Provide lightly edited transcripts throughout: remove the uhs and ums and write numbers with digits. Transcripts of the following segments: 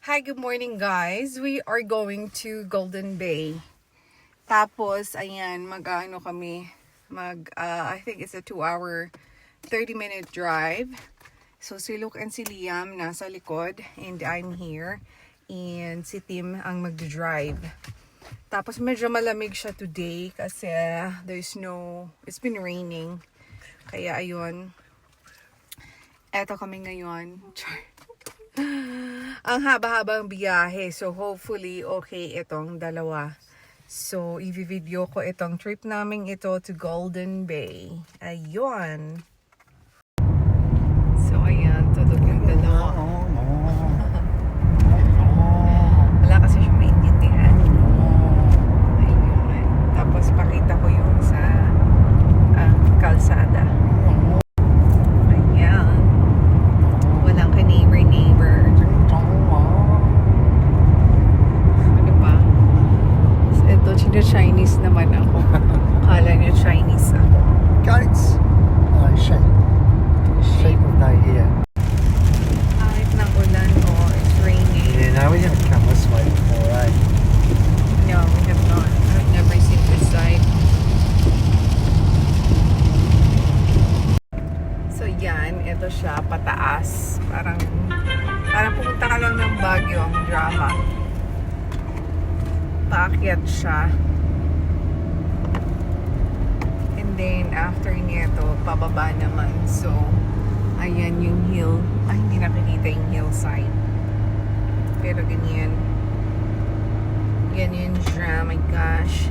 Hi, good morning guys. We are going to Golden Bay. Tapos, ayan, mag-ano kami. I think it's a 2-hour, 30-minute drive. So, si Luke and si Liam nasa likod and I'm here. And si Tim ang mag-drive. Tapos, medyo malamig siya today kasi it's been raining. Kaya, ayun. Eto kami ngayon. Ang haba-habang biyahe. So, hopefully, okay itong dalawa. So, i-video ko itong trip namin ito to Golden Bay. Ayun. So, ayan. Tulog yung dalawa. Wala kasi siya maintindihan. Ayun. Tapos, pakita ko yung sa kalsada. Ayan. Walang ka-neighbor. Chinese naman ako. Kala niyo Chinese ako. Goats? No, sheep. Sheep with no ear. Kahit ng ulan o it's raining. Yeah, no, we haven't come this way before, eh? No, we have not. I've never seen this side. So yan, ito siya, pataas. Parang pumunta ka lang ng Baguio, ang drama. Paakyat siya. And then, after nito, pababa naman. So, ayan yung hill. Ay, hindi nakikita yung hillside. Pero ganyan. Ganyan siya. My gosh.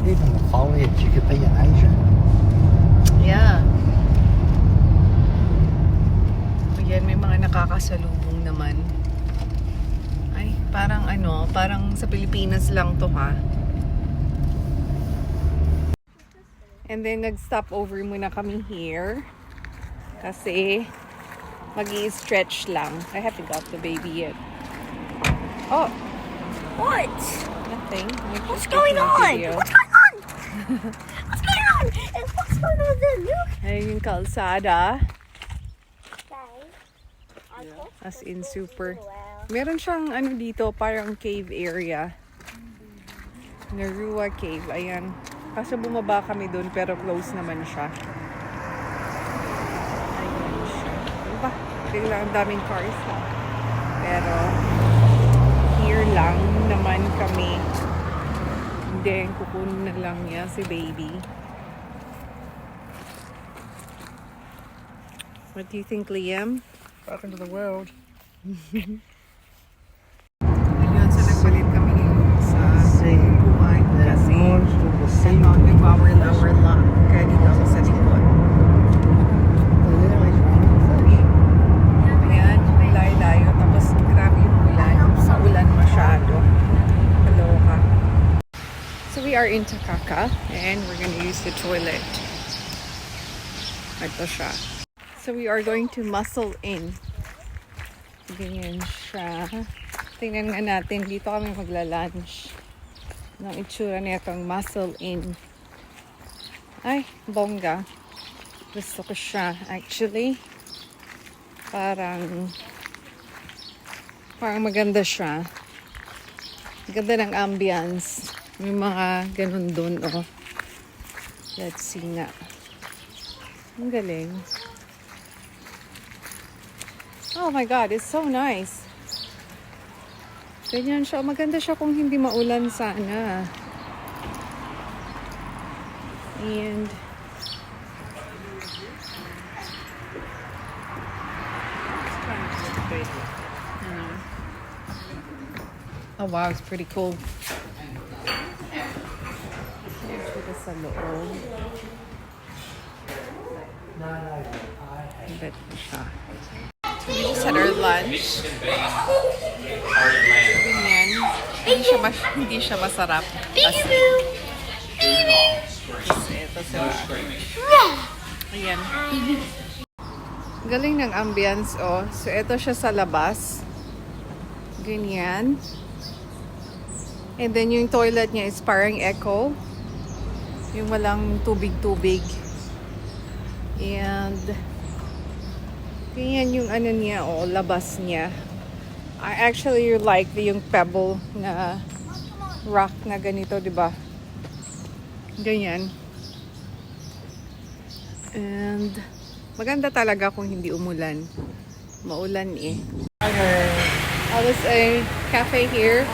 Even the foliage, you could be an Asian. Yeah. Ayan, may mga nakakasalubong naman. Ay, parang sa Pilipinas lang to ha. And then, nag-stop over muna kami here. Kasi, mag-i-stretch lang. I haven't got the baby yet. Oh! What? Nothing. What's going on? What's going on? What's going on? And what's going on there? Look. Ayun yung kalsada. Guys, As in, super. Meron siyang dito, parang cave area. Narua Cave. Ayan. Kaso bumaba kami doon pero close naman siya. Ayan siya. Diba? Biglang ang daming cars ha. Pero here lang naman kami. Then kukunin na lang niya si baby. What do you think, Liam? Welcome to the world. Ayun, so nagpalit kami sa upuan kasi to the sea. nag-power lower lock. Kaya dito ako sa likod. Ayan, may layo-layo. Tapos grabe yung ulan. Sa ulan masyado. Kaloka. So we are in Takaka and we're gonna use the toilet. Ito siya. So we are going to muscle in. Ganyan siya. Tingnan nga natin. Dito kami magla-lunch. Ang itsura nitong muscle in. Ay, bongga. Gusto ko siya. Actually, parang maganda siya. Ganda ng ambience. May mga ganun dun, oh. Let's see nga. Ang galing. Oh my God, it's so nice. Ganyan siya. Maganda siya kung hindi maulan sana. And oh wow, it's pretty cool. Ito sa loob. Bet ko siya. We just had our lunch. Ganyan. Hindi siya masarap. Kasi ito sila. Ayan. Galing ng ambience, oh. So, ito siya sa labas. Ganyan. And then, yung toilet niya is parang echo. Yung walang tubig-tubig. And ganyan yung ano niya, oh, labas niya. I actually like yung pebble na rock na ganito, di ba? Ganyan. And maganda talaga kung hindi umulan. Maulan eh. Oh, there's a cafe here.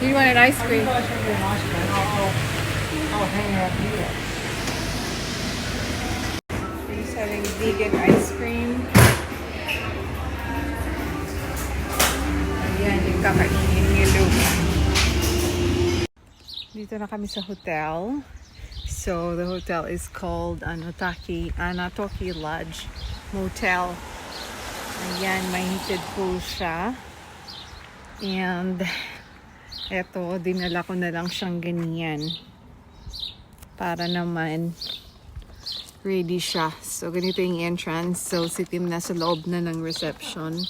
You want an ice cream? I'll hang out here. He's having vegan ice cream. Ayan, yung kakainin ni Luke. Dito na kami sa hotel. So, the hotel is called Anatoki Lodge Motel. Ayan, may heated pool siya. And, eto, dinala ko na lang siyang ganyan. Para naman, ready siya. So, ganito yung entrance. So, si Tim nasa loob na ng reception.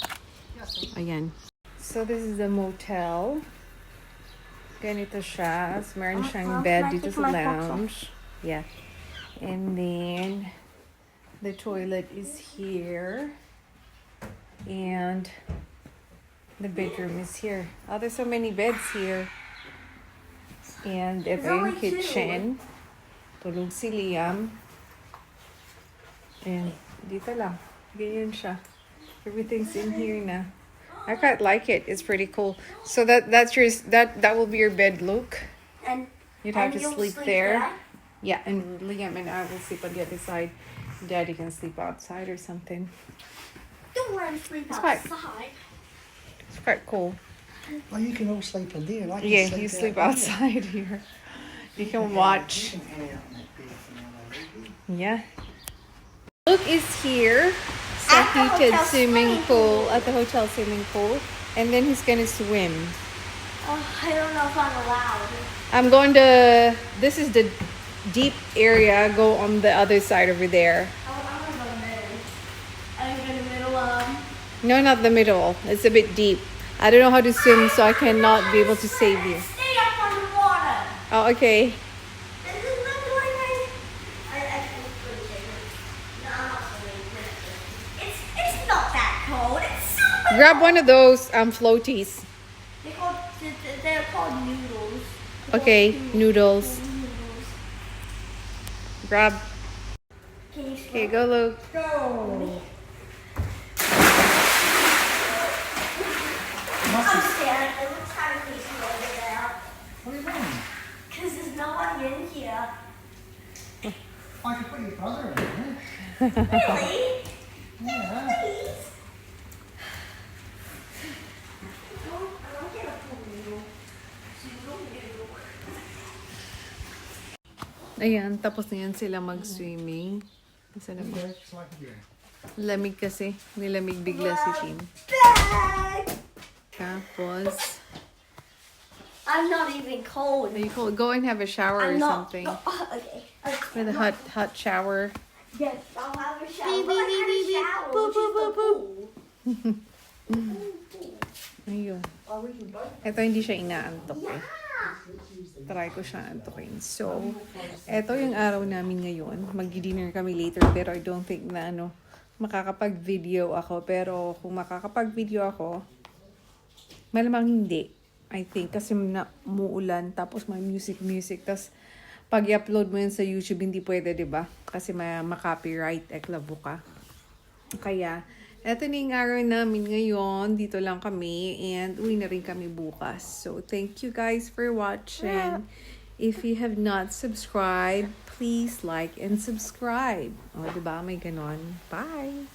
Ayan. So, this is the motel. Ganito siya. So, meron siyang bed dito sa lounge. Yeah. And then, the toilet is here. And the bedroom is here. Oh, there's so many beds here. And ito yung kitchen. Tulog si Liam. And dito lang. Ganyan siya. Everything's in here na. I quite like it. It's pretty cool. So that's your that will be your bed, Luke. And You'd have to you'll sleep there. Yeah, and Liam and I will sleep on the other side. Daddy can sleep outside or something. Don't want to sleep quite- outside. It's quite cool. Well, you can all sleep in there. I can Yeah, you sleep out outside here. You can watch. You can hang out in that bed for now, Yeah. Luke is here. It's a At the heated hotel swimming swimming pool at the hotel swimming pool, and then he's gonna swim. Oh, I don't know if I'm allowed. I'm going to. This is the deep area. Go on the other side over there. Oh, I'm gonna go in the middle. I'm in the middle of. No, not the middle. It's a bit deep. I don't know how to swim, so I cannot be able to save you. Stay up on the water. Oh, okay. This is not doing right. I feel pretty different. No, I'm not swimming. It's not that cold. It's super. Grab one of those floaties. They're called noodles. Okay, noodles. Noodles. Grab. Can you Okay, go, Luke. Go! I'm scared. It looks kind of creepy over there. What do you mean? Because there's no one in here. I could put your brother in there. Really? Yeah. Please? I don't get a pool noodle. Noodle. Ayan, tapos na yan sila mag-swimming. Isa na ba? Yeah, it's like here. Lamig kasi. Nilamig bigla si Tim. Bag. Tapos, I'm not even cold. you go and have a shower or I'm not. something. No, okay. With a hot shower. Yes, I'll have a shower. But I had a shower. Which is the pool. Ayun. Or we can both. Ito hindi siya inaantok eh. Try ko siya antokin. So, eto yung araw namin ngayon. Mag-dinner kami later pero I don't think na makakapag-video ako. Pero kung makakapag-video ako, malamang hindi. I think kasi muulan tapos may music. Tapos pag i-upload mo yun sa YouTube, hindi pwede, diba? Kasi may ma-copyright, eklabo ka. Kaya, eto na yung araw namin ngayon. Dito lang kami. And uwi na rin kami bukas. So, thank you guys for watching. If you have not subscribed, please like and subscribe. O, diba? May ganon. Bye!